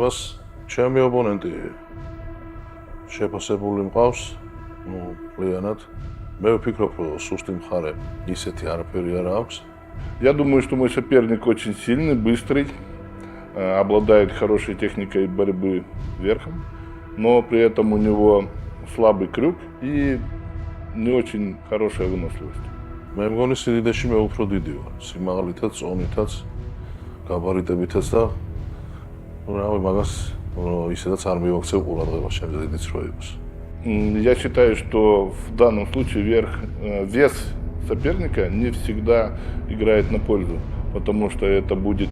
მას ჩემი ოპონენტი შეფასებული მყავს, კლიანად. მე ვფიქრობ, რომ სუსტი მხარე ისეთი არაფერი არ აქვს. Я думаю, что мой соперник очень сильный, быстрый, обладает хорошей техникой борьбы верхом, но при этом у него слабый крюк и не очень хорошая выносливость. მე მგონი სიდიდეში მე უფრო დიდი ვარ, სიმაღლითაც, წონითაც, გაბარიტებითაც და რავი, მაგას ისედაც არ მივაქცევ ყურადღებას შემდეგ დიდიც რო იყოს. Я считаю, что в данном случае вес соперника не всегда играет на пользу, потому что это будет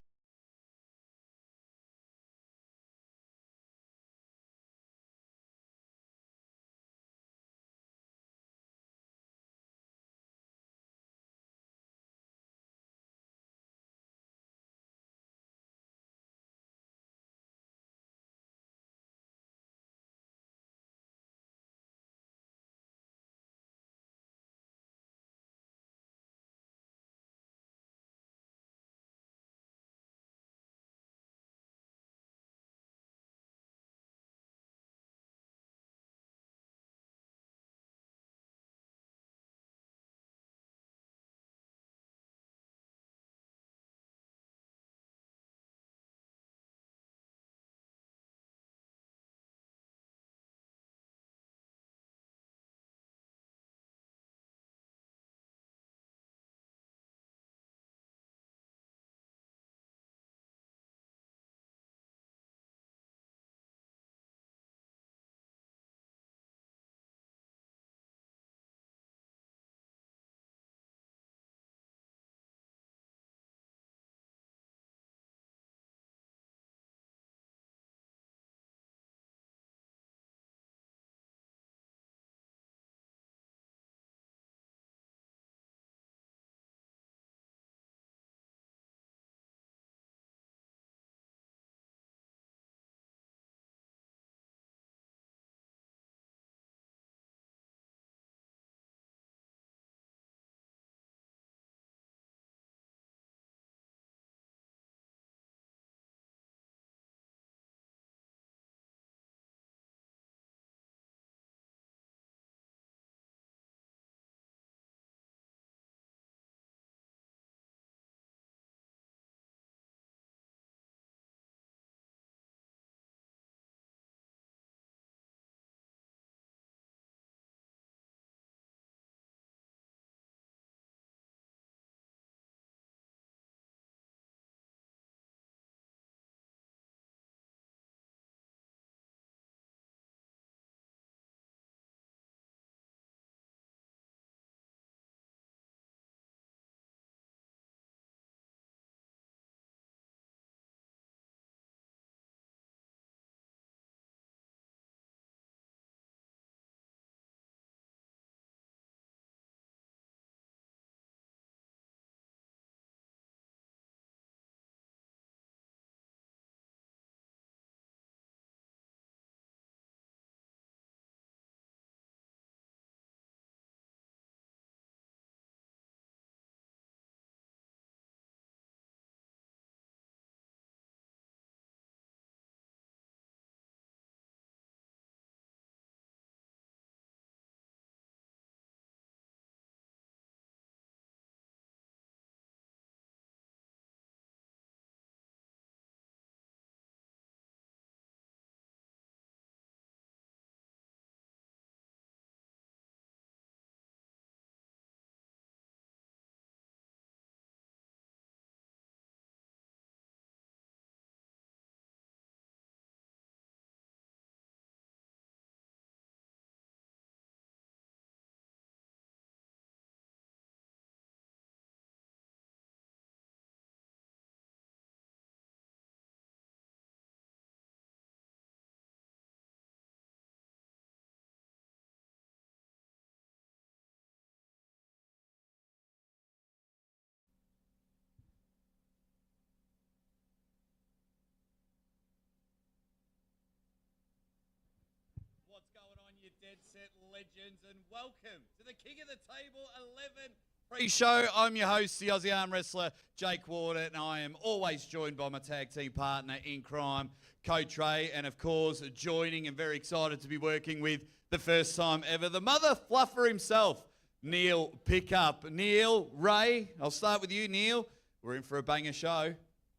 What's going on, you dead set legends, and welcome to the King of the Table 11 pre-show. I'm your host, the Aussie arm wrestler, Jake Ward, and I am always joined by my tag team partner in crime, Coach Ray, and of course, joining and very excited to be working with the first time ever, the mother fluffer himself, Neil Pickup. Neil, Ray, I'll start with you, Neil. We're in for a banger show.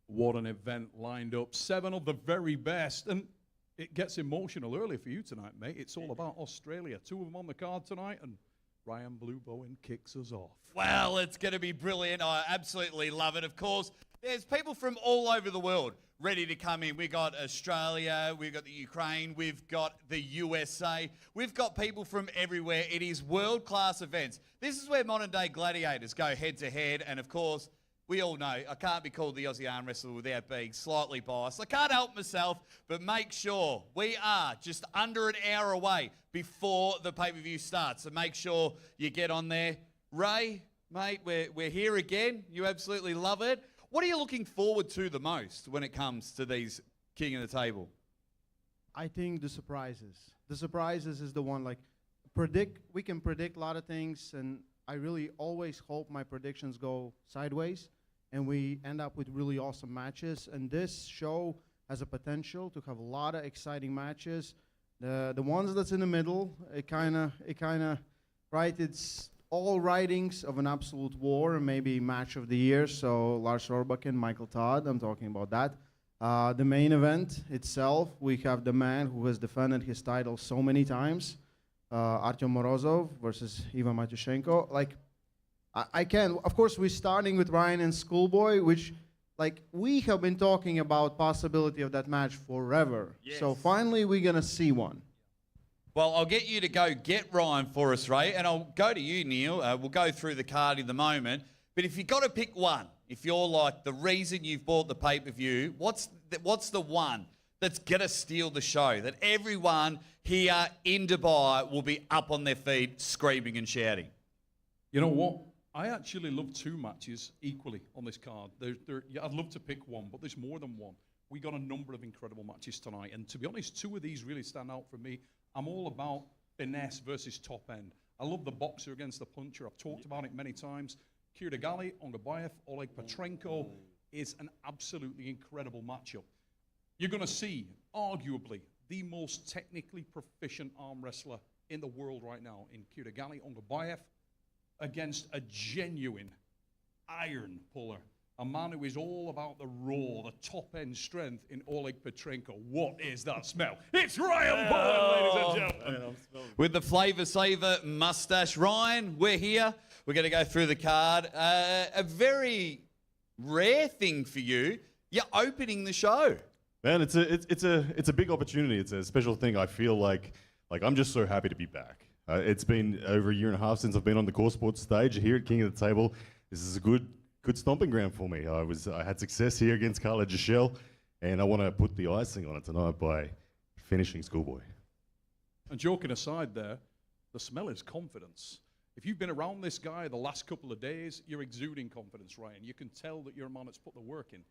What an event lined up. 7 of the very best. And it gets emotional early for you tonight, mate. It's all about Australia. 2 of them on the card tonight, and Ryan Blue Bowen kicks us off. Well, it's going to be brilliant. I absolutely love it. Of course, there's people from all over the world ready to come in. We've got Australia, we've got the Ukraine, we've got the USA. We've got people from everywhere. It is world-class events. This is where modern-day gladiators go head-to-head, and of course, we all know I can't be called the Aussie arm wrestler without being slightly biased. I can't help myself, but make sure we are just under an hour away before the pay-per-view starts. So make sure you get on there. Ray, mate, we're here again. You absolutely love it. What are you looking forward to the most when it comes to these King of the Table? I think the surprises. The surprises is the one, like, we can predict a lot of things, and I really always hope my predictions go sideways and we end up with really awesome matches. And this show has a potential to have a lot of exciting matches. The ones that's in the middle, it kind of, right, it's all writings of an absolute war and maybe match of the year. So Lars Robak and Michael Todd, I'm talking about that. The main event itself, we have the man who has defended his title so many times, Artyom Morozov versus Ivan Matyushenko. Like, I can, of course, we're starting with Ryan and Schoolboy, which, like, we have been talking about possibility of that match forever. Yes. So finally, we're gonna see one. Well, I'll get you to go get Ryan for us, Ray, and I'll go to you, Neil. We'll go through the card in the moment. But if you've got to pick one, if you're like the reason you've bought the pay-per-view, what's the one that's going to steal the show, that everyone here in Dubai will be up on their feet screaming and shouting? You know what? I actually love 2 matches equally on this card. Yeah, I'd love to pick one, but there's more than one. We got a number of incredible matches tonight, and to be honest, 2 of these really stand out for me. I'm all about finesse versus top end. I love the boxer against the puncher. I've talked about it many times. Kigal, Onabay, Oleg Petrino is an absolutely incredible matchup. You're going to see, arguably, the most technically proficient arm wrestler in the world right now in Kigal, Onabay, against a genuine iron puller. A man who is all about the raw, the top-end strength in Oleg Petrino. What is that smell? It's Ryan Bowen, ladies and gentlemen. With the Flavor Saver mustache. Ryan, we're here. We're going to go through the card. A very rare thing for you. You're opening the show. Man, it's a big opportunity. It's a special thing. I feel like I'm just so happy to be back. It's been over a year and a half since I've been on the core sports stage here at King of the Table. This is a good stomping ground for me. I had success here against Carla Gischel, and I want to put the icing on it tonight by finishing Schoolboy. And joking aside there, the smell is confidence. If you've been around this guy the last couple of days, you're exuding confidence, Ryan. You can tell that you're a man that's put the work in.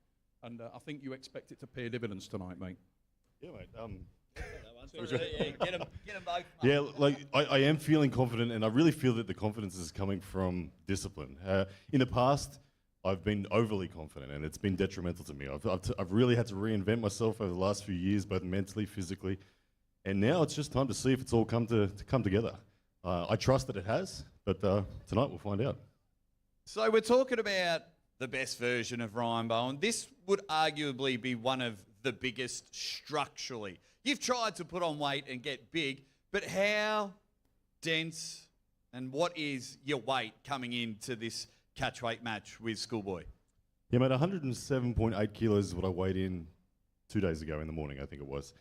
And I think you expect it to pay dividends tonight, mate. Yeah, mate. Get them both. Yeah, like I am feeling confident, and I really feel that the confidence is coming from discipline. In the past, I've been overly confident, and it's been detrimental to me. I've really had to reinvent myself over the last few years, both mentally, physically, and now it's just time to see if it's all come together. I trust that it has, but tonight we'll find out. So we're talking about the best version of Ryan Bowen. This would arguably be one of the biggest structurally. You've tried to put on weight and get big, but how dense and what is your weight coming into this catchweight match with Schoolboy? Yeah, mate, 107.8 kilos is what I weighed in 2 days ago in the morning, I think it was.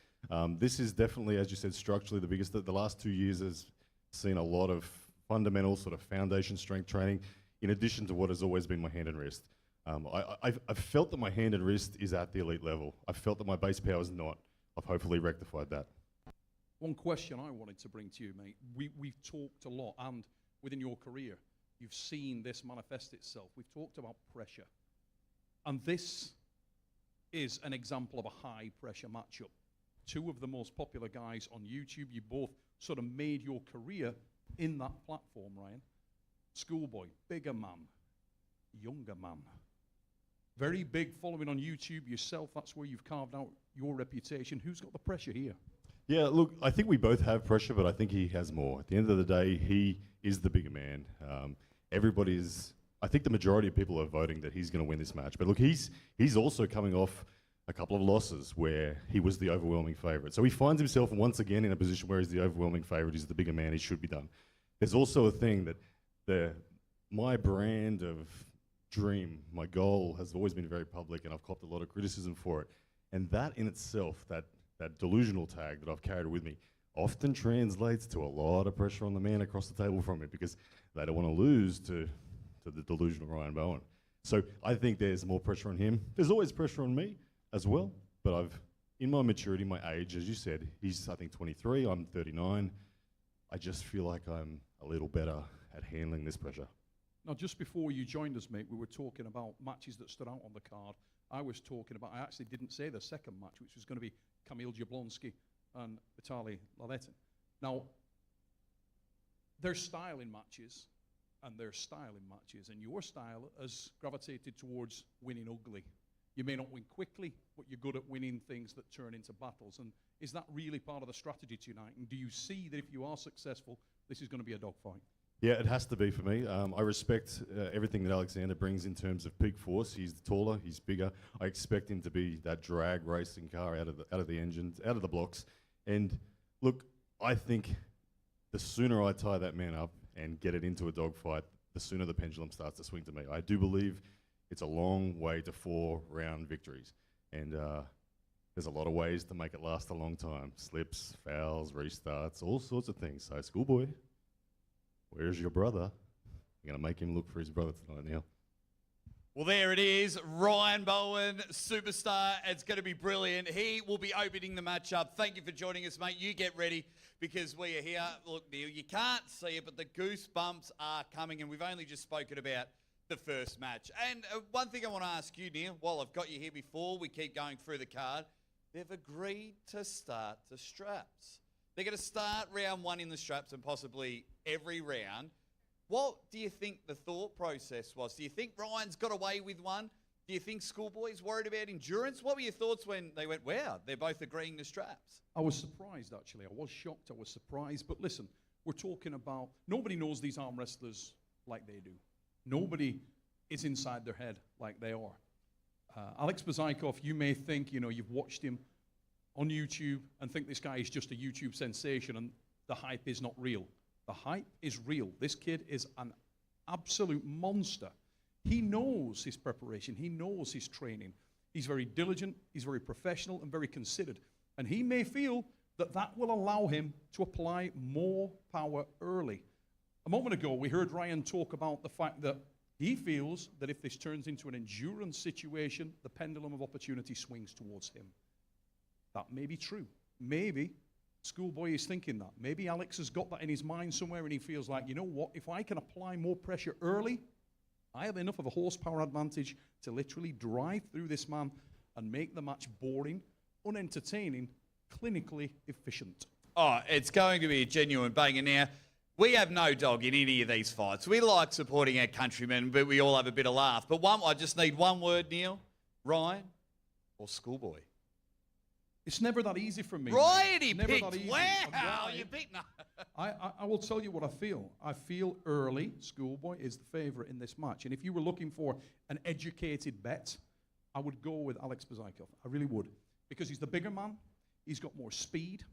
This is definitely, as you said, structurally the biggest. The last 2 years has seen a lot of fundamental sort of foundation strength training, in addition to what has always been my hand and wrist. I've felt that my hand and wrist is at the elite level. I've felt that my base power is not. I've hopefully rectified that. One question I wanted to bring to you, mate. We've talked a lot, and within your career, you've seen this manifest itself. We've talked about pressure. And this is an example of a high-pressure matchup. 2 of the most popular guys on YouTube. You both sort of made your career in that platform, Ryan. Schoolboy, bigger man, younger man. Very big following on YouTube yourself. That's where you've carved out your reputation. Who's got the pressure here? Yeah, look, I think we both have pressure, but I think he has more. At the end of the day, he is the bigger man. I think the majority of people are voting that he's going to win this match. But look, he's also coming off a couple of losses where he was the overwhelming favourite. So he finds himself once again in a position where he's the overwhelming favourite. He's the bigger man. He should be done. There's also a thing that my brand of dream, my goal has always been very public, and I've copped a lot of criticism for it. And that in itself, that delusional tag that I've carried with me, often translates to a lot of pressure on the man across the table from me, because they don't want to lose to the delusional Ryan Bowen. So I think there's more pressure on him. There's always pressure on me as well, but in my maturity, my age, as you said, he's I think 23, I'm 39. I just feel like I'm a little better at handling this pressure. Now, just before you joined us, mate, we were talking about matches that stood out on the card. I actually didn't say the second match, which was going to be Kamil Jablonski and Vitaly Leeton. Now, there's style in matches, and there's style in matches, and your style has gravitated towards winning ugly. You may not win quickly, but you're good at winning things that turn into battles. And is that really part of the strategy tonight? And do you see that if you are successful, this is going to be a dogfight? Yeah, it has to be for me. I respect everything that Alexander brings in terms of peak force. He's taller, he's bigger. I expect him to be that drag racing car out of the engines, out of the blocks. And look, I think the sooner I tie that man up and get it into a dogfight, the sooner the pendulum starts to swing to me. I do believe it's a long way to 4-round victories. And there's a lot of ways to make it last a long time. Slips, fouls, restarts, all sorts of things. So, schoolboy, where's your brother? You're going to make him look for his brother tonight, Neil. Well, there it is. Ryan Bowen, superstar. It's going to be brilliant. He will be opening the match up. Thank you for joining us, mate. You get ready because we are here. Look, Neil, you can't see it, but the goosebumps are coming, and we've only just spoken about the first match. And one thing I want to ask you, Neil, while I've got you here before we keep going through the card, they've agreed to start the straps. They're going to start round one in the straps and possibly every round. What do you think the thought process was? Do you think Ryan's got away with one? Do you think Schoolboy's worried about endurance? What were your thoughts when they went, wow, they're both agreeing to straps? I was surprised, actually. I was shocked. I was surprised. But listen, we're talking about, nobody knows these arm wrestlers like they do. Nobody is inside their head like they are. Alex Bezaikov, you may think, you've watched him on YouTube and think this guy is just a YouTube sensation and the hype is not real. The hype is real. This kid is an absolute monster. He knows his preparation. He knows his training. He's very diligent. He's very professional and very considered. And he may feel that that will allow him to apply more power early. A moment ago, we heard Ryan talk about the fact that he feels that if this turns into an endurance situation, the pendulum of opportunity swings towards him. That may be true. Maybe Schoolboy is thinking that. Maybe Alex has got that in his mind somewhere and he feels like, you know what, if I can apply more pressure early, I have enough of a horsepower advantage to literally drive through this man and make the match boring, unentertaining, clinically efficient. Oh, it's going to be a genuine banger. Now, we have no dog in any of these fights. We like supporting our countrymen, but we all have a bit of laugh. But I just need one word, Neil. Ryan or Schoolboy? It's never that easy for me. Ryan, he never picked. that easy. Wow, you picked. No. I will tell you what I feel. I feel early, Schoolboy is the favourite in this match. And if you were looking for an educated bet, I would go with Alex Bezaikov. I really would. Because he's the bigger man. He's got more speed.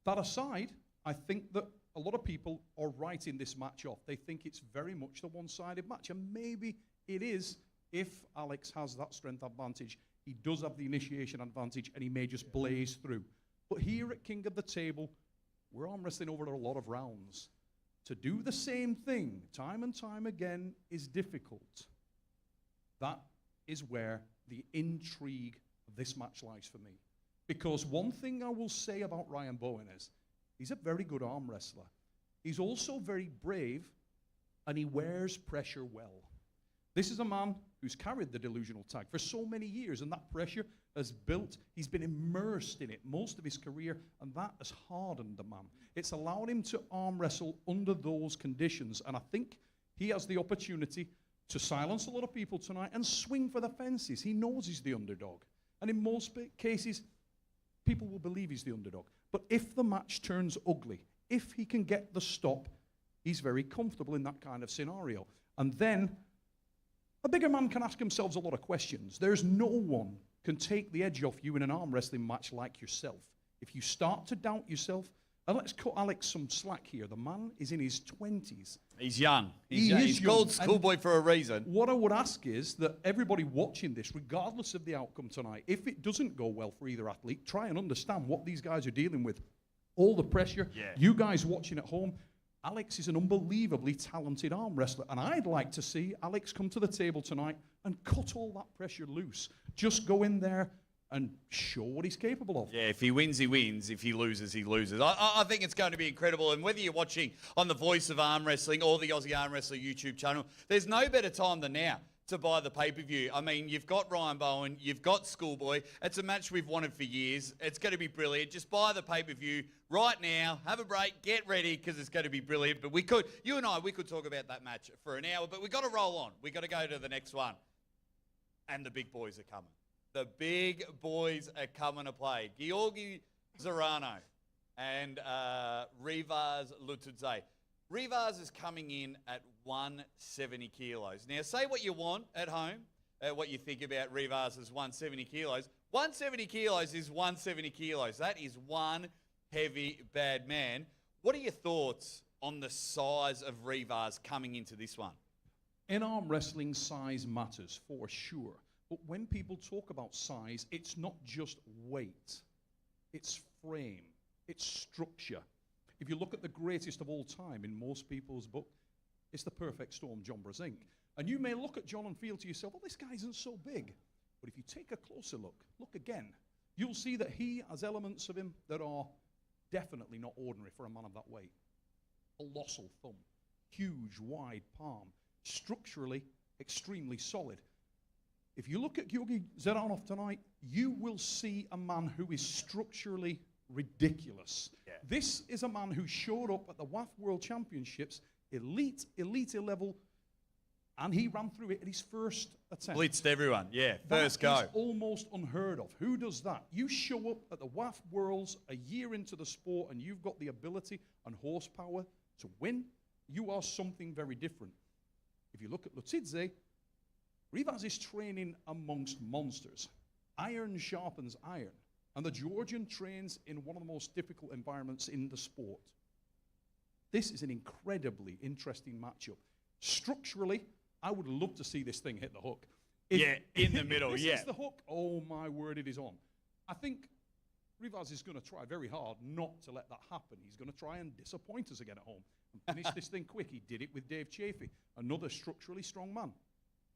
That aside, I think that a lot of people are writing this match off. They think it's very much the one-sided match. And maybe it is if Alex has that strength advantage. He does have the initiation advantage, and he may just blaze through. But here at King of the Table, we're arm wrestling over a lot of rounds. To do the same thing time and time again is difficult. That is where the intrigue of this match lies for me. Because one thing I will say about Ryan Bowen is, he's a very good arm wrestler. He's also very brave, and he wears pressure well. This is a man who's carried the delusional tag for so many years, and that pressure has built. He's been immersed in it most of his career, and that has hardened the man. It's allowed him to arm wrestle under those conditions, and I think he has the opportunity to silence a lot of people tonight and swing for the fences. He knows he's the underdog. And in most cases, people will believe he's the underdog. But if the match turns ugly, if he can get the stop, he's very comfortable in that kind of scenario. And then a bigger man can ask himself a lot of questions. There's no one can take the edge off you in an arm wrestling match like yourself. If you start to doubt yourself, and let's cut Alex some slack here. The man is in his 20s. He's young. He is He's young. called schoolboy for a reason. What I would ask is that everybody watching this, regardless of the outcome tonight, if it doesn't go well for either athlete, try and understand what these guys are dealing with. All the pressure. Yeah. You guys watching at home, Alex is an unbelievably talented arm wrestler, and I'd like to see Alex come to the table tonight and cut all that pressure loose. Just go in there and show what he's capable of. Yeah, if he wins, he wins. If he loses, he loses. I think it's going to be incredible. And whether you're watching on the Voice of Arm Wrestling or the Aussie Arm Wrestler YouTube channel, there's no better time than now to buy the pay-per-view. I mean, you've got Ryan Bowen, you've got Schoolboy. It's a match we've wanted for years. It's going to be brilliant. Just buy the pay-per-view right now. Have a break, get ready, because it's going to be brilliant. But you and I, we could talk about that match for an hour, but we've got to roll on. We've got to go to the next one. And the big boys are coming. The big boys are coming to play. Georgi Zurnov and Rivas Lutudze. Rivas is coming in at 170 kilos. Now, say what you want at home, what you think about Rivas as 170 kilos. 170 kilos is 170 kilos. That is one heavy, bad man. What are your thoughts on the size of Rivas coming into this one? In arm wrestling, size matters for sure. But when people talk about size, it's not just weight. It's frame. It's structure. If you look at the greatest of all time in most people's book, it's the perfect storm, John Brasink. And you may look at John and feel to yourself, well, this guy isn't so big. But if you take a closer look again, you'll see that he has elements of him that are definitely not ordinary for a man of that weight. Colossal thumb, huge, wide palm, structurally extremely solid. If you look at Georgi Zurnov tonight, you will see a man who is structurally ridiculous. Yeah. This is a man who showed up at the WAF World Championships, elite level, and he ran through it at his first attempt. Blitzed everyone, yeah, first go. That is almost unheard of. Who does that? You show up at the WAF Worlds a year into the sport and you've got the ability and horsepower to win. You are something very different. If you look at Lutidze, Rivas is training amongst monsters. Iron sharpens iron. And the Georgian trains in one of the most difficult environments in the sport. This is an incredibly interesting matchup. Structurally, I would love to see this thing hit the hook. In the middle, This yeah. is the hook. Oh, my word, it is on. I think Rivas is going to try very hard not to let that happen. He's going to try and disappoint us again at home and finish this thing quick. He did it with Dave Chafee, another structurally strong man.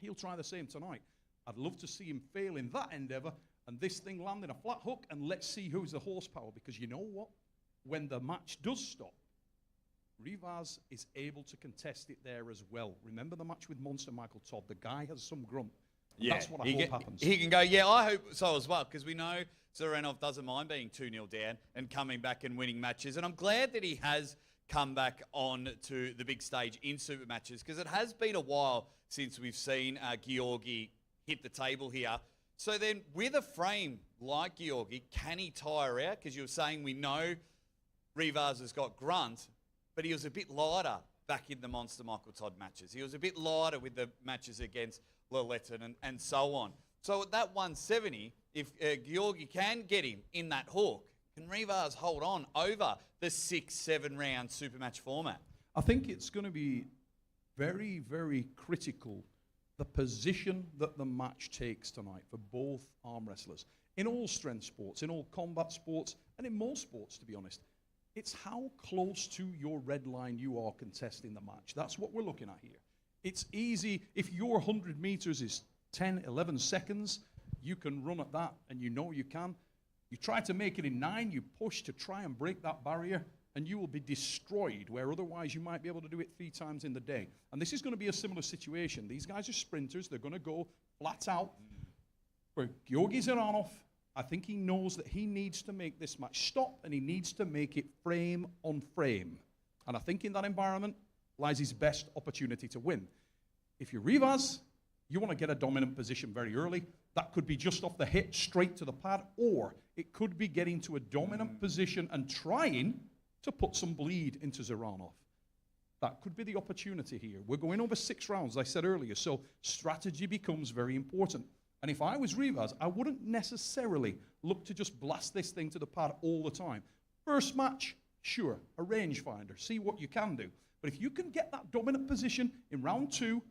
He'll try the same tonight. I'd love to see him fail in that endeavor and this thing land in a flat hook, and let's see who's the horsepower, because you know what? When the match does stop, Rivas is able to contest it there as well. Remember the match with Monster Michael Todd? The guy has some grunt. Yeah, that's what I hope happens. He can go, yeah, I hope so as well, because we know Zurnov doesn't mind being 2-0 down and coming back and winning matches. And I'm glad that he has come back on to the big stage in super matches, because it has been a while since we've seen Georgi hit the table here. So then with a frame like Georgi, can he tire out? Because you were saying we know Rivas has got grunt, but he was a bit lighter back in the Monster Michael Todd matches. He was a bit lighter with the matches against Leeton and so on. So at that 170, if Georgi can get him in that hook, can Rivas hold on over the 6-7 round super match format? I think it's going to be very, very critical, the position that the match takes tonight for both arm wrestlers. In all strength sports, in all combat sports, and in most sports, to be honest, it's how close to your red line you are contesting the match. That's what we're looking at here. It's easy. If your 100 meters is 10, 11 seconds, you can run at that, and you know you can. You try to make it in 9, you push to try and break that barrier, and you will be destroyed, where otherwise you might be able to do it 3 times in the day. And this is going to be a similar situation. These guys are sprinters. They're going to go flat out. For Georgi Zurnov, I think he knows that he needs to make this match stop, and he needs to make it frame on frame. And I think in that environment lies his best opportunity to win. If you're Rivas, you want to get a dominant position very early. That could be just off the hit, straight to the pad, or it could be getting to a dominant position and trying to put some bleed into Zurnov. That could be the opportunity here. We're going over 6 rounds, I said earlier, so strategy becomes very important. And if I was Rivas, I wouldn't necessarily look to just blast this thing to the pad all the time. First match, sure, a rangefinder, see what you can do. But if you can get that dominant position in round 2,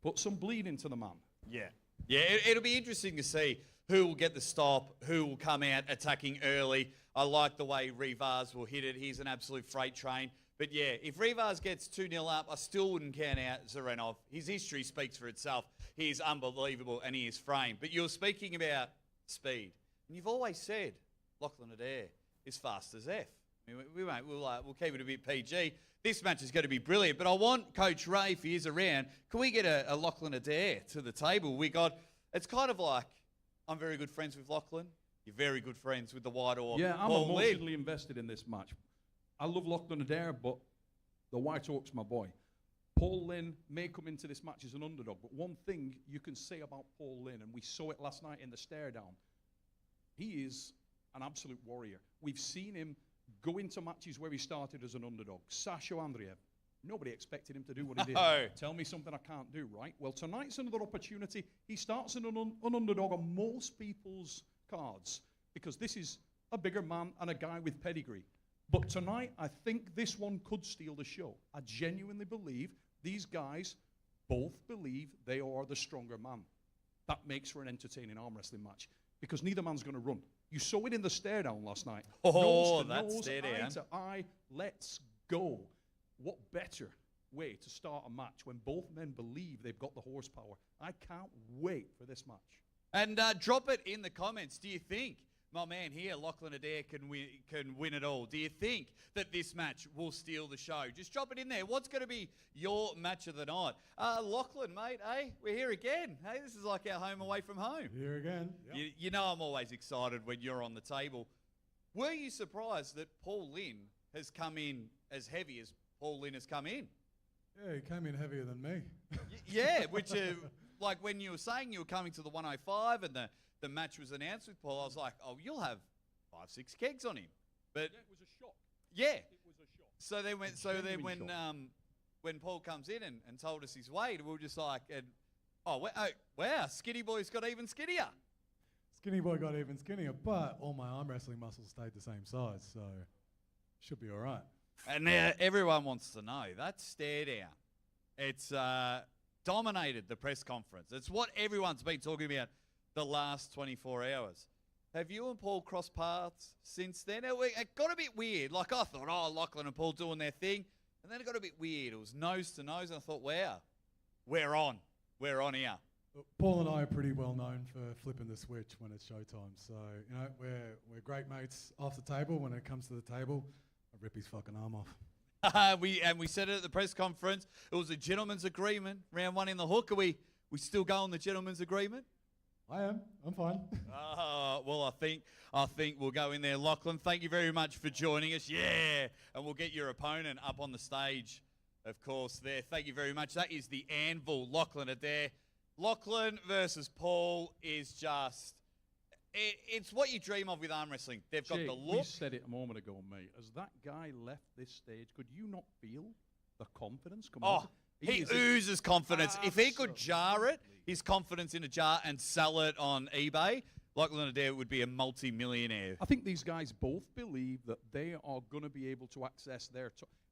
put some bleed into the man. Yeah. Yeah, it'll be interesting to see who will get the stop, who will come out attacking early. I like the way Rivas will hit it. He's an absolute freight train. But yeah, if Rivas gets 2-0 up, I still wouldn't count out Zurnov. His history speaks for itself. He is unbelievable and he is framed. But you're speaking about speed. And you've always said Lachlan Adair is fast as F. I mean, we'll keep it a bit PG. This match is going to be brilliant, but I want Coach Ray, if he is around, can we get a Lachlan Adair to the table? It's kind of like, I'm very good friends with Lachlan. You're very good friends with the White Orc. Yeah, I'm Paul Lynn. emotionally invested in this match. I love Lachlan Adair, but the White Orc's my boy. Paul Lynn may come into this match as an underdog, but one thing you can say about Paul Lynn, and we saw it last night in the stare down, he is an absolute warrior. We've seen him go into matches where he started as an underdog. Sasho Andreev, nobody expected him to do what he did. No. Tell me something I can't do, right? Well, tonight's another opportunity. He starts an underdog on most people's cards because this is a bigger man and a guy with pedigree. But tonight, I think this one could steal the show. I genuinely believe these guys both believe they are the stronger man. That makes for an entertaining arm wrestling match because neither man's going to run. You saw it in the stare down last night. Oh, nose to that nose, stare eye down. to eye, let's go. What better way to start a match when both men believe they've got the horsepower? I can't wait for this match. And drop it in the comments. Do you think my man here, Lachlan Adair, can win it all? Do you think that this match will steal the show? Just drop it in there. What's going to be your match of the night? Lachlan, mate, hey, we're here again. Hey, this is like our home away from home. Here again. Yep. You know I'm always excited when you're on the table. Were you surprised that Paul Lynn has come in as heavy as Paul Lynn has come in? Yeah, he came in heavier than me. Yeah, which, like when you were saying you were coming to the 105 and the match was announced with Paul, I was like, oh, you'll have 5-6 kegs on him. But Yeah, it was a shock. yeah. It was a shock. So then Genuine shock. when Paul comes in and told us his weight, we were just like, wow, Skinny Boy's got even skinnier. Skinny boy got even skinnier, but all my arm wrestling muscles stayed the same size, so should be all right. And now everyone wants to know that stare down. It's dominated the press conference. It's what everyone's been talking about the last 24 hours. Have you and Paul crossed paths since then? It got a bit weird. Like I thought, oh, Lachlan and Paul doing their thing. And then it got a bit weird. It was nose to nose. And I thought, wow, we're on. We're on here. Paul and I are pretty well known for flipping the switch when it's showtime. So, you know, we're great mates off the table. When it comes to the table, I rip his fucking arm off. We said it at the press conference. It was a gentleman's agreement. Round 1 in the hook. Are we still go on the gentleman's agreement? I am. I'm fine. Well, I think we'll go in there. Lachlan, thank you very much for joining us. Yeah, and we'll get your opponent up on the stage, of course, there. Thank you very much. That is the Anvil, Lachlan Adair. Lachlan versus Paul is just... It's what you dream of with arm wrestling. They've got Jake, the look. we said it a moment ago, mate. As that guy left this stage, could you not feel the confidence come out? He is oozes confidence. If he could jar it, his confidence in a jar, and sell it on eBay, Lachlan Adair would be a multi-millionaire. I think these guys both believe that they are going to be able to access their...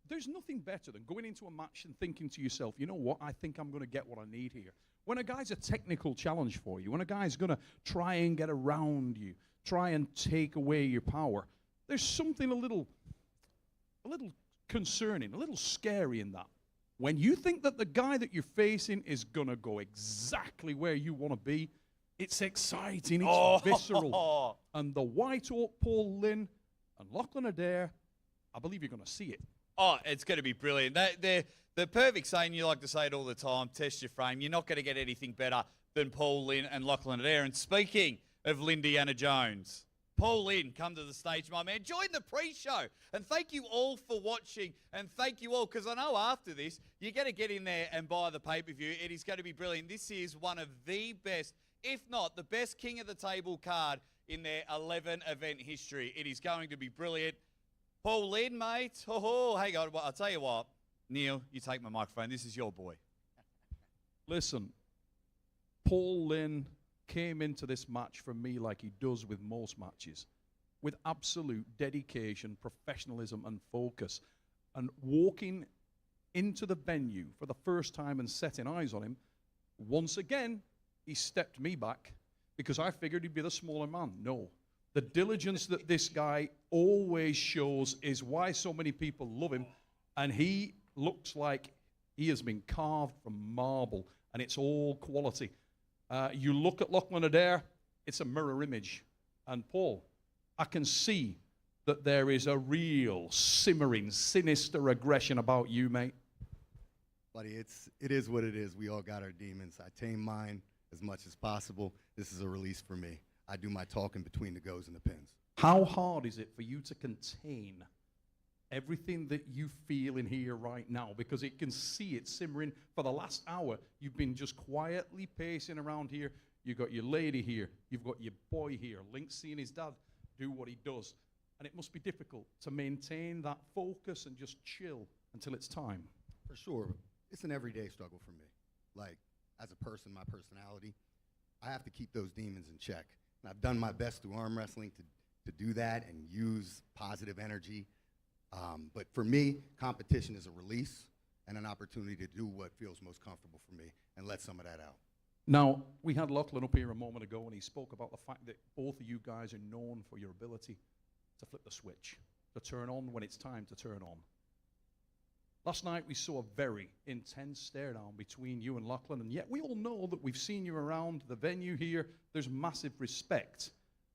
There's nothing better than going into a match and thinking to yourself, you know what, I think I'm going to get what I need here. When a guy's a technical challenge for you, when a guy's going to try and get around you, try and take away your power, there's something a little concerning, a little scary in that. When you think that the guy that you're facing is going to go exactly where you want to be, it's exciting, it's visceral. And the White Orc, Paul Lynn, and Lachlan Adair, I believe you're going to see it. Oh, it's going to be brilliant. They're the perfect saying. You like to say it all the time, test your frame. You're not going to get anything better than Paul Lynn and Lachlan Adair. And speaking of Lindiana Jones, Paul Lynn, come to the stage, my man. Join the pre-show. And thank you all for watching. And thank you all, because I know after this, you're going to get in there and buy the pay-per-view. It is going to be brilliant. This is one of the best, if not the best King of the Table card in their 11-event history. It is going to be brilliant. Paul Lynn, mate. Oh, hang on. Well, I'll tell you what. Neil, you take my microphone. This is your boy. Listen, Paul Lynn came into this match for me like he does with most matches, with absolute dedication, professionalism, and focus. And walking into the venue for the first time and setting eyes on him, once again, he stepped me back because I figured he'd be the smaller man. No. The diligence that this guy always shows is why so many people love him, and he looks like he has been carved from marble, and it's all quality. You look at Lachlan Adair, it's a mirror image. And Paul, I can see that there is a real simmering, sinister aggression about you, mate. Buddy, it is what it is. We all got our demons. I tame mine as much as possible. This is a release for me. I do my talking between the goes and the pins. How hard is it for you to contain everything that you feel in here right now? Because it can see it simmering for the last hour. You've been just quietly pacing around here. You've got your lady here. You've got your boy here. Link's seeing his dad do what he does. And it must be difficult to maintain that focus and just chill until it's time. For sure. It's an everyday struggle for me. Like, as a person, my personality, I have to keep those demons in check. And I've done my best through arm wrestling to do that and use positive energy. But for me, competition is a release and an opportunity to do what feels most comfortable for me and let some of that out. Now, we had Lachlan up here a moment ago, and he spoke about the fact that both of you guys are known for your ability to flip the switch, to turn on when it's time to turn on. Last night, we saw a very intense stare-down between you and Lachlan, and yet we all know that we've seen you around the venue here. There's massive respect.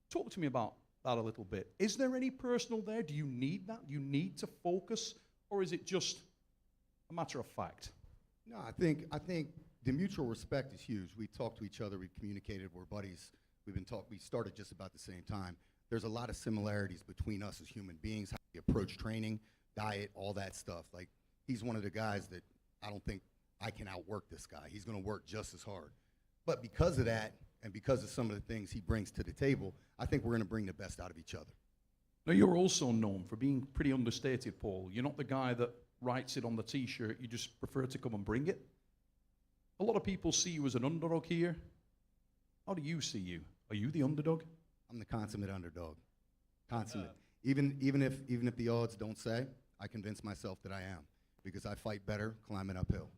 Talk to me about that a little bit. Is there any personal there? Do you need that? Do you need to focus, or is it just a matter of fact? No, I think the mutual respect is huge. We talk to each other. We communicated. We're buddies. We started just about the same time. There's a lot of similarities between us as human beings, how we approach training, diet, all that stuff. Like, he's one of the guys that I don't think I can outwork this guy. He's going to work just as hard. But because of that, and because of some of the things he brings to the table, I think we're going to bring the best out of each other. Now, you're also known for being pretty understated, Paul. You're not the guy that writes it on the T-shirt. You just prefer to come and bring it. A lot of people see you as an underdog here. How do you see you? Are you the underdog? I'm the consummate underdog. Consummate. Even if the odds don't say, I convince myself that I am, because I fight better climbing uphill.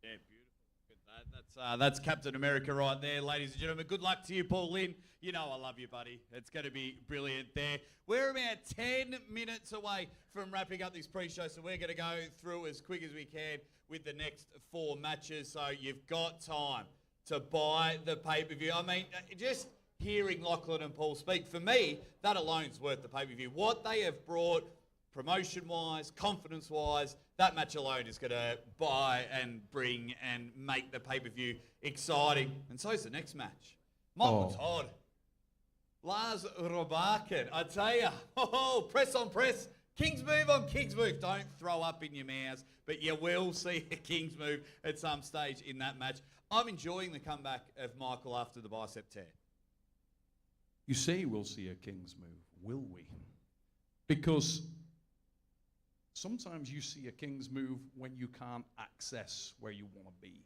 Yeah, beautiful. Look at that. That's Captain America right there, ladies and gentlemen. Good luck to you, Paul Lynn. You know I love you, buddy. It's going to be brilliant there. We're about 10 minutes away from wrapping up this pre-show, so we're going to go through as quick as we can with the next 4 matches. So you've got time to buy the pay-per-view. I mean, just hearing Lachlan and Paul speak, for me, that alone's worth the pay-per-view. What they have brought promotion-wise, confidence-wise, that match alone is going to buy and bring and make the pay-per-view exciting. And so is the next match. Michael Todd, Lars Robak. I tell you, press on press. King's move on King's move. Don't throw up in your mouths, but you will see a King's move at some stage in that match. I'm enjoying the comeback of Michael after the bicep tear. You say we'll see a King's move, will we? Because sometimes you see a King's move when you can't access where you want to be.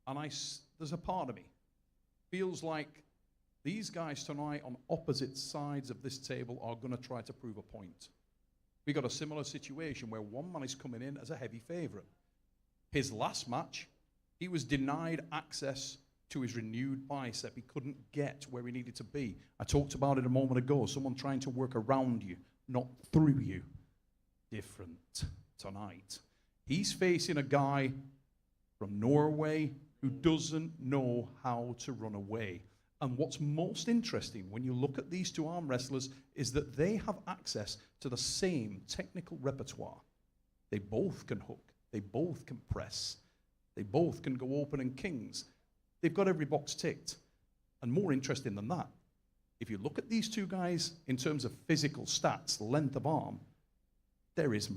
And there's a part of me feels like these guys tonight on opposite sides of this table are going to try to prove a point. We got a similar situation where one man is coming in as a heavy favorite. His last match, he was denied access to his renewed bicep. He couldn't get where he needed to be. I talked about it a moment ago. Someone trying to work around you, not through you. Different tonight. He's facing a guy from Norway who doesn't know how to run away. And what's most interesting when you look at these two arm wrestlers is that they have access to the same technical repertoire. They both can hook. They both can press. They both can go open and kings. They've got every box ticked. And more interesting than that, if you look at these two guys in terms of physical stats, length of arm, there is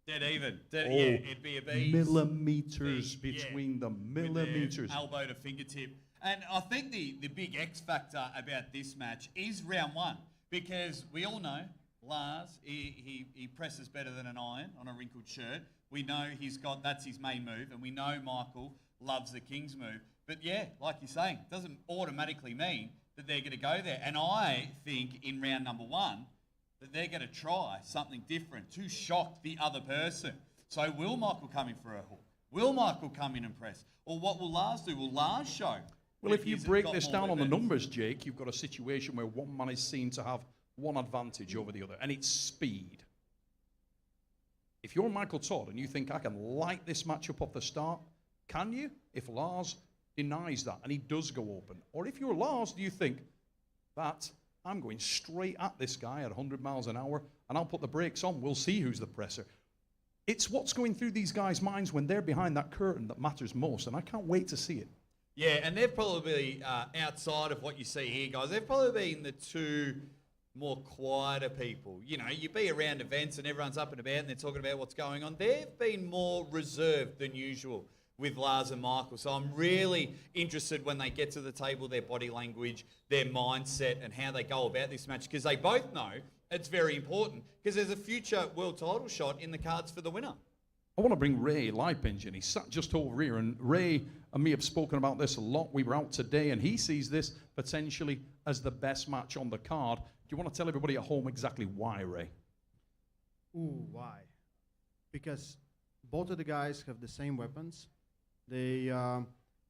Dead even. Yeah, it'd be a bees. millimeters between them. With Millimeters. their elbow to fingertip. And I think the big X factor about this match is round one, because we all know Lars, he presses better than an iron on a wrinkled shirt. We know that's his main move, and we know Michael loves the King's move. But yeah, like you're saying, it doesn't automatically mean that they're going to go there. And I think in round number one that they're going to try something different to shock the other person. So will Michael come in for a hook? Will Michael come in and press? Or what will Lars do? Will Lars show? Well, if you he's break got this more down on the weapons? numbers, Jake, you've got a situation where one man is seen to have one advantage over the other, and it's speed. If you're Michael Todd and you think, I can light this match up off the start, can you? If Lars denies that and he does go open. Or if you're Lars, do you think that I'm going straight at this guy at 100 miles an hour and I'll put the brakes on, we'll see who's the presser. It's what's going through these guys' minds when they're behind that curtain that matters most, and I can't wait to see it. Yeah, and they've probably, outside of what you see here, guys, they've probably been the two more quieter people. You know, you be around events and everyone's up and about and they're talking about what's going on. They've been more reserved than usual with Lars and Michael. So I'm really interested when they get to the table, their body language, their mindset, and how they go about this match, because they both know it's very important, because there's a future world title shot in the cards for the winner. I want to bring Ray Lipinge in. He's sat just over here, and Ray and me have spoken about this a lot. We were out today, and he sees this potentially as the best match on the card. Do you want to tell everybody at home exactly why, Ray? Ooh, why? Because both of the guys have the same weapons. They,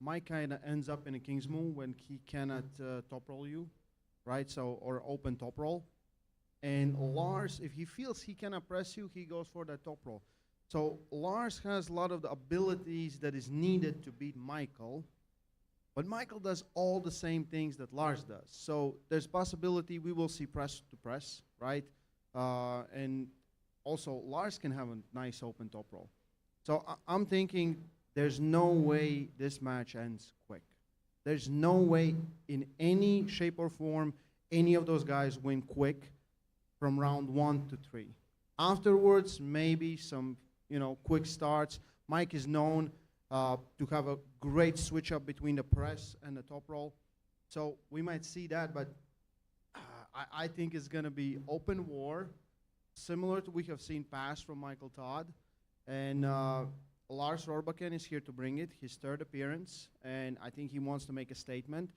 Mike kind of ends up in a King's move when he cannot top roll you, right? So, or open top roll. And Lars, if he feels he cannot press you, he goes for that top roll. So Lars has a lot of the abilities that is needed to beat Michael, but Michael does all the same things that Lars does. So there's possibility we will see press to press, right? And also Lars can have a nice open top roll. So I'm thinking there's no way this match ends quick. There's no way in any shape or form any of those guys win quick from round 1 to 3. Afterwards, maybe some quick starts. Mike is known to have a great switch up between the press and the top roll. So we might see that, but I think it's going to be open war, similar to we have seen past from Michael Todd. And Lars Robak is here to bring it, his third appearance, and I think he wants to make a statement.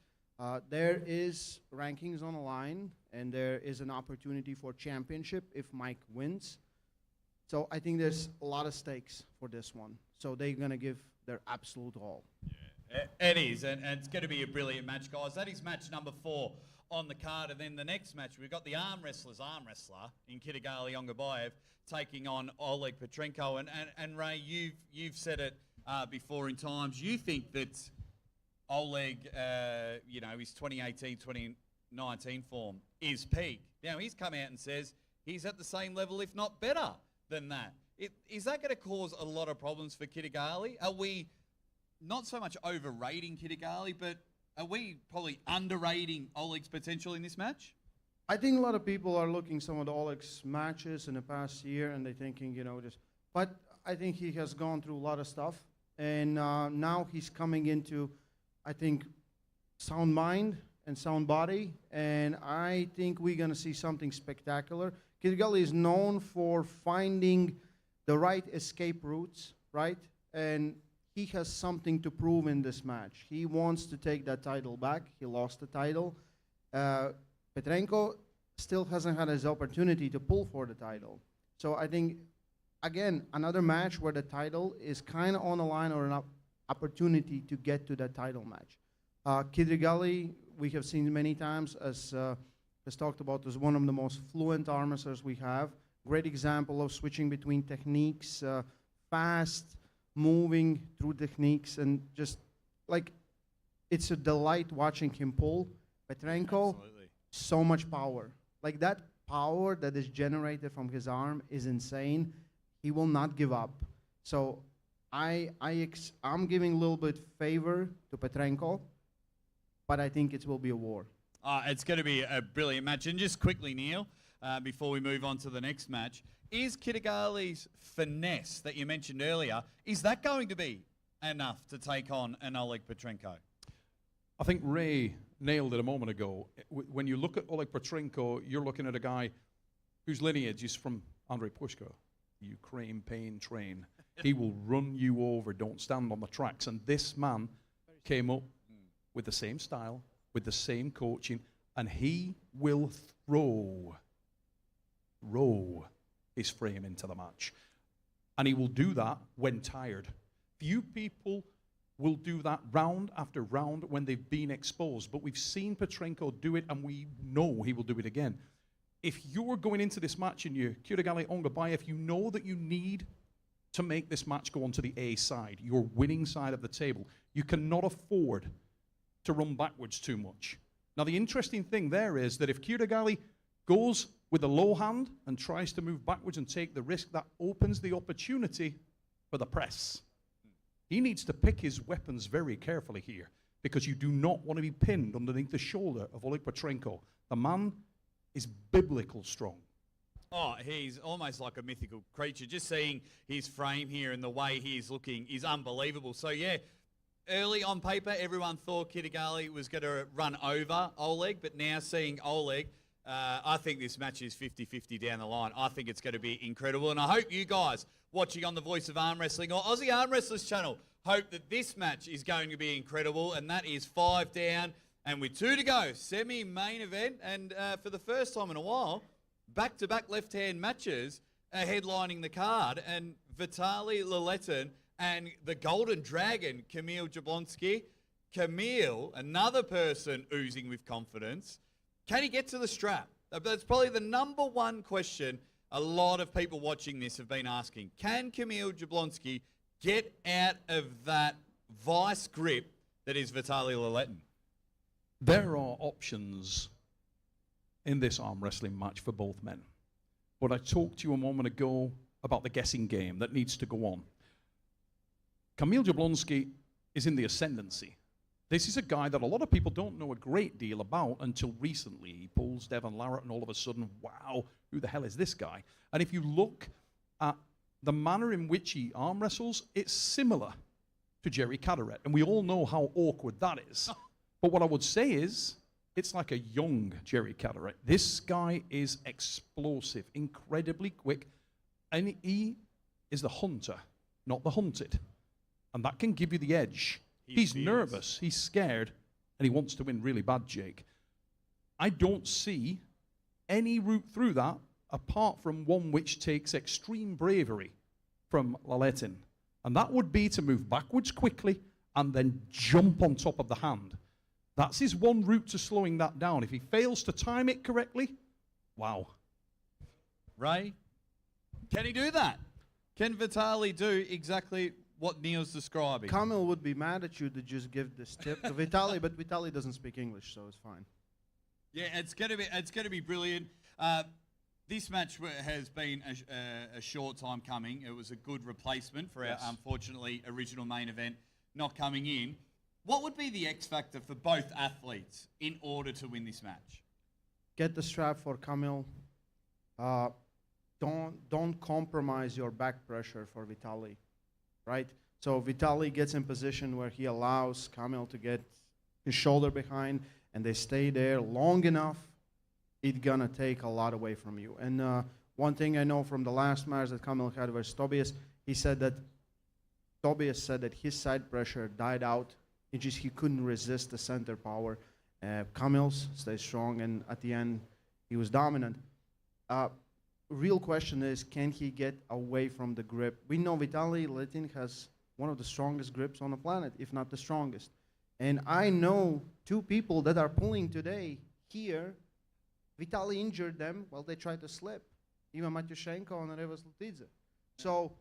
There is rankings on the line, and there is an opportunity for championship if Mike wins. So I think there's a lot of stakes for this one. So they're going to give their absolute all. Yeah, it is, and it's going to be a brilliant match, guys. That is match number 4 on the card. And then the next match, we've got the arm wrestler in Kigal Onabay taking on Oleg Petrino. And Ray, you've said it before in times. You think that Oleg, his 2018, 2019 form is peak. Now, he's come out and says he's at the same level, if not better than that. Is that going to cause a lot of problems for Kigal? Are we not so much overrating Kigal, but are we probably underrating Oleg's potential in this match? I think a lot of people are looking some of the Oleg's matches in the past year, and they're thinking, but I think he has gone through a lot of stuff, and now he's coming into, I think, sound mind and sound body, and I think we're going to see something spectacular. Kigal is known for finding the right escape routes, right? And he has something to prove in this match. He wants to take that title back. He lost the title. Petrino still hasn't had his opportunity to pull for the title. So I think, again, another match where the title is kind of on the line, or an opportunity to get to that title match. Kigal, we have seen many times, as talked about, as one of the most fluent arm wrestlers we have. Great example of switching between techniques, fast moving through techniques, and just like it's a delight watching him pull. Petrino, so much power. Like that power that is generated from his arm is insane. He will not give up. So I'm giving a little bit favor to Petrino, but I think it will be a war. It's going to be a brilliant match. And just quickly, Neil, before we move on to the next match, is Kigal's finesse that you mentioned earlier, is that going to be enough to take on an Oleg Petrenko? I think Ray nailed it a moment ago. When you look at Oleg Petrenko, you're looking at a guy whose lineage is from Andrei Pushko, Ukraine pain train. He will run you over, don't stand on the tracks. And this man came up with the same style, with the same coaching, and he will throw his frame into the match. And he will do that when tired. Few people will do that round after round when they've been exposed. But we've seen Petrenko do it, and we know he will do it again. If you're going into this match and you're Kigal Onabay, if you know that you need to make this match go on to the A side, your winning side of the table, you cannot afford to run backwards too much. Now, the interesting thing there is that if Kigal goes with a low hand and tries to move backwards and take the risk, that opens the opportunity for the press. He needs to pick his weapons very carefully here, because you do not want to be pinned underneath the shoulder of Oleg Petrenko. The man is biblical strong. Oh, he's almost like a mythical creature. Just seeing his frame here and the way he's looking is unbelievable. So, yeah, early on paper, everyone thought Kigal was going to run over Oleg, but now seeing Oleg, I think this match is 50-50 down the line. I think it's going to be incredible, and I hope you guys watching on the Voice of Arm Wrestling or Aussie Arm Wrestlers channel hope that this match is going to be incredible, and that is 5 down, and with 2 to go, semi-main event, and for the first time in a while, back-to-back left-hand matches are headlining the card, and Vitaly Leeton and the Golden Dragon, Kamil Jablonski. Kamil, another person oozing with confidence. Can he get to the strap? That's probably the number one question a lot of people watching this have been asking. Can Kamil Jablonski get out of that vice grip that is Vitaly Leeton? There are options in this arm wrestling match for both men. But I talked to you a moment ago about the guessing game that needs to go on. Kamil Jablonski is in the ascendancy. This is a guy that a lot of people don't know a great deal about until recently. He pulls Devon Larratt, and all of a sudden, wow, who the hell is this guy? And if you look at the manner in which he arm wrestles, it's similar to Jerry Caderet. And we all know how awkward that is. But what I would say is, it's like a young Jerry Caderet. This guy is explosive, incredibly quick, and he is the hunter, not the hunted. And that can give you the edge. He's nervous, he's scared, and he wants to win really bad, Jake. I don't see any route through that apart from one which takes extreme bravery from Leeton. And that would be to move backwards quickly and then jump on top of the hand. That's his one route to slowing that down. If he fails to time it correctly, wow. Ray, can he do that? Can Vitaly do exactly what Neil's describing? Kamil would be mad at you to just give this tip to Vitaly, but Vitaly doesn't speak English, so it's fine. Yeah, it's gonna be brilliant. This match has been a short time coming. It was a good replacement for our unfortunately original main event not coming in. What would be the X factor for both athletes in order to win this match? Get the strap for Kamil. Don't compromise your back pressure for Vitaly. Right? So Vitaly gets in position where he allows Kamil to get his shoulder behind, and they stay there long enough, it's gonna take a lot away from you. And one thing I know from the last match that Kamil had versus Tobias, Tobias said that his side pressure died out. He couldn't resist the center power. Kamil's stayed strong, and at the end, he was dominant. Real question is, can he get away from the grip? We know Vitaly Leeton has one of the strongest grips on the planet, if not the strongest. And I know 2 people that are pulling today here. Vitaly injured them while they tried to slip. Even Matyushenko and Rivas. So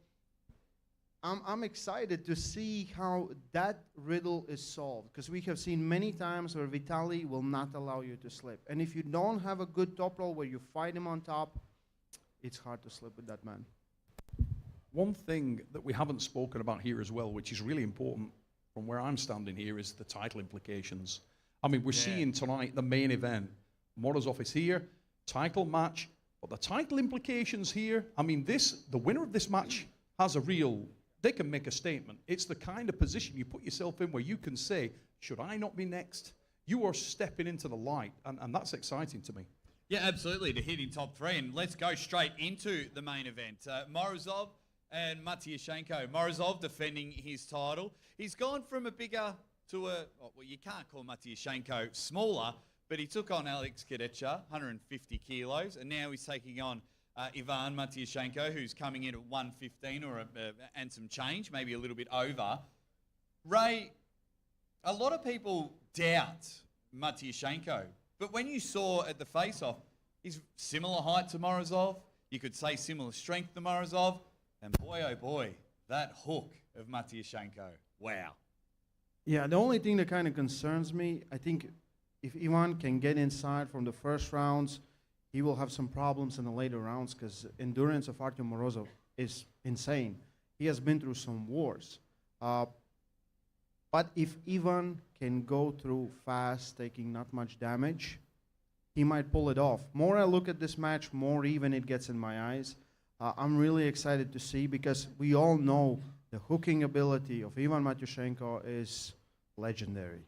I'm excited to see how that riddle is solved, because we have seen many times where Vitaly will not allow you to slip. And if you don't have a good top roll where you fight him on top, it's hard to slip with that man. One thing that we haven't spoken about here as well, which is really important from where I'm standing here, is the title implications. I mean, we're seeing tonight the main event. Morozov is here, title match, but the title implications here, I mean, the winner of this match has a real, they can make a statement. It's the kind of position you put yourself in where you can say, should I not be next? You are stepping into the light, and that's exciting to me. Yeah, absolutely, to hit in top three. And let's go straight into the main event. Morozov and Matyashenko. Morozov defending his title. He's gone from a bigger to a, well, you can't call Matyashenko smaller, but he took on Alex Kadecha, 150 kilos, and now he's taking on Ivan Matyashenko, who's coming in at 115 and some change, maybe a little bit over. Ray, a lot of people doubt Matyashenko, but when you saw at the face-off, he's similar height to Morozov. You could say similar strength to Morozov. And boy, oh boy, that hook of Matyashenko. Wow. Yeah, the only thing that kind of concerns me, I think if Ivan can get inside from the first rounds, he will have some problems in the later rounds because endurance of Artyom Morozov is insane. He has been through some wars. But if Ivan can go through fast, taking not much damage, he might pull it off. More I look at this match, more even it gets in my eyes. I'm really excited to see because we all know the hooking ability of Ivan Matyashenko is legendary.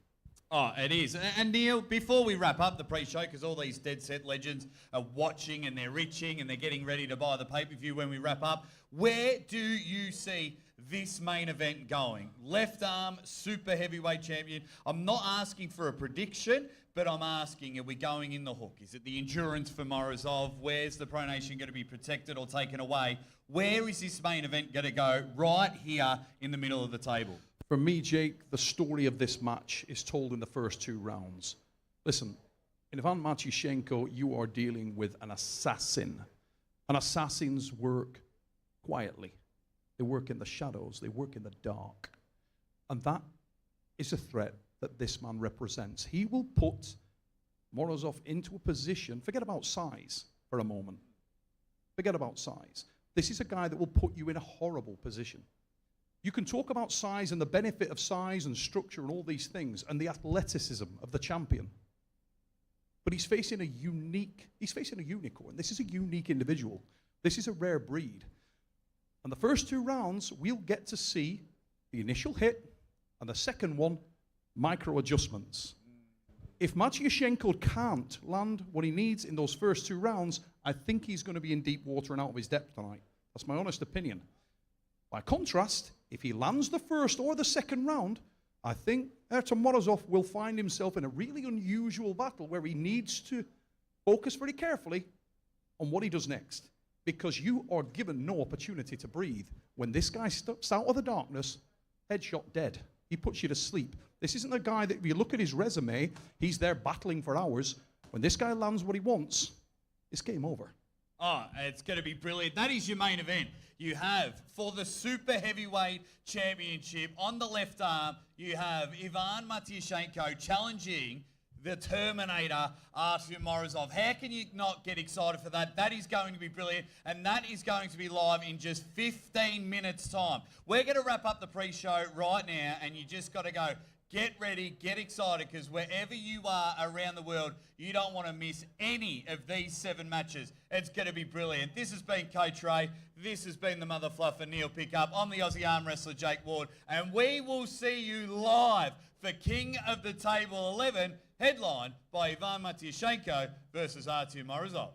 Oh, it is. And Neil, before we wrap up the pre-show, because all these dead set legends are watching and they're itching and they're getting ready to buy the pay-per-view when we wrap up, where do you see this main event going? Left arm, super heavyweight champion. I'm not asking for a prediction, but I'm asking, are we going in the hook? Is it the endurance for Morozov? Where's the pronation going to be protected or taken away? Where is this main event going to go? Right here in the middle of the table. For me, Jake, the story of this match is told in the first two rounds. Listen, in Ivan Matyashenko, you are dealing with an assassin. And assassins work quietly. They work in the shadows. They work in the dark. And that is a threat that this man represents. He will put Morozov into a position, forget about size for a moment. Forget about size. This is a guy that will put you in a horrible position. You can talk about size and the benefit of size and structure and all these things and the athleticism of the champion. But he's facing a unicorn. This is a unique individual. This is a rare breed. And the first two rounds, we'll get to see the initial hit and the second one, micro adjustments. If Matyashenko can't land what he needs in those first two rounds, I think he's going to be in deep water and out of his depth tonight. That's my honest opinion. By contrast, if he lands the first or the second round, I think Artyom Morozov will find himself in a really unusual battle where he needs to focus very carefully on what he does next. Because you are given no opportunity to breathe. When this guy steps out of the darkness, headshot dead. He puts you to sleep. This isn't a guy that, if you look at his resume, he's there battling for hours. When this guy lands what he wants, it's game over. Oh, it's going to be brilliant. That is your main event. You have, for the Super Heavyweight Championship, on the left arm, you have Ivan Matyashenko challenging the Terminator, Artyom Morozov. How can you not get excited for that? That is going to be brilliant, and that is going to be live in just 15 minutes' time. We're going to wrap up the pre-show right now, and you just got to go. Get ready, get excited, because wherever you are around the world, you don't want to miss any of these 7 matches. It's going to be brilliant. This has been Coach Ray. This has been the Mother Fluffer, Neil Pickup. I'm the Aussie arm wrestler, Jake Ward, and we will see you live for King of the Table 11, headlined by Ivan Matyashenko versus Artyom Morozov.